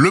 Le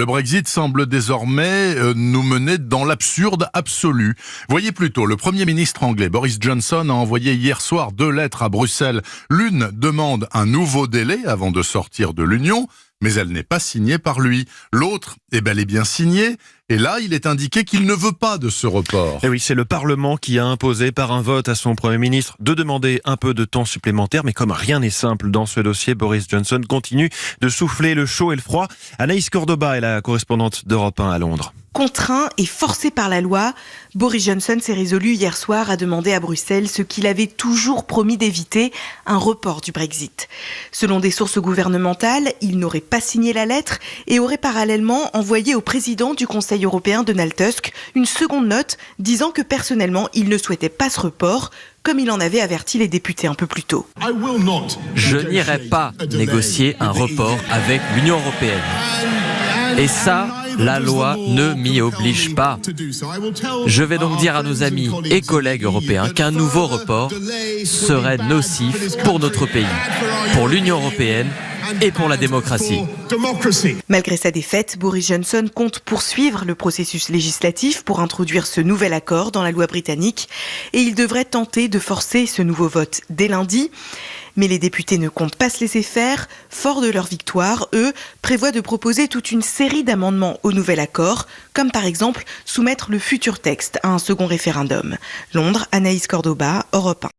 Brexit semble désormais nous mener dans l'absurde absolu. Voyez plutôt, le Premier ministre anglais Boris Johnson a envoyé hier soir 2 lettres à Bruxelles. L'une demande un nouveau délai avant de sortir de l'Union, mais elle n'est pas signée par lui. L'autre est bel et bien signée, et là, il est indiqué qu'il ne veut pas de ce report. Et oui, c'est le Parlement qui a imposé par un vote à son Premier ministre de demander un peu de temps supplémentaire. Mais comme rien n'est simple dans ce dossier, Boris Johnson continue de souffler le chaud et le froid. Anaïs Cordoba est la correspondante d'Europe 1 à Londres. Contraint et forcé par la loi, Boris Johnson s'est résolu hier soir à demander à Bruxelles ce qu'il avait toujours promis d'éviter, un report du Brexit. Selon des sources gouvernementales, il n'aurait pas signé la lettre et aurait parallèlement envoyé au président du Conseil européen Donald Tusk une seconde note disant que personnellement il ne souhaitait pas ce report, comme il en avait averti les députés un peu plus tôt. Je n'irai pas négocier un report avec l'Union européenne. Et ça, la loi ne m'y oblige pas. Je vais donc dire à nos amis et collègues européens qu'un nouveau report serait nocif pour notre pays, pour l'Union européenne et pour la démocratie. Malgré sa défaite, Boris Johnson compte poursuivre le processus législatif pour introduire ce nouvel accord dans la loi britannique et il devrait tenter de forcer ce nouveau vote dès lundi. Mais les députés ne comptent pas se laisser faire. Forts de leur victoire, eux, prévoient de proposer toute une série d'amendements au nouvel accord, comme par exemple soumettre le futur texte à un second référendum. Londres, Anaïs Cordoba, Europe 1.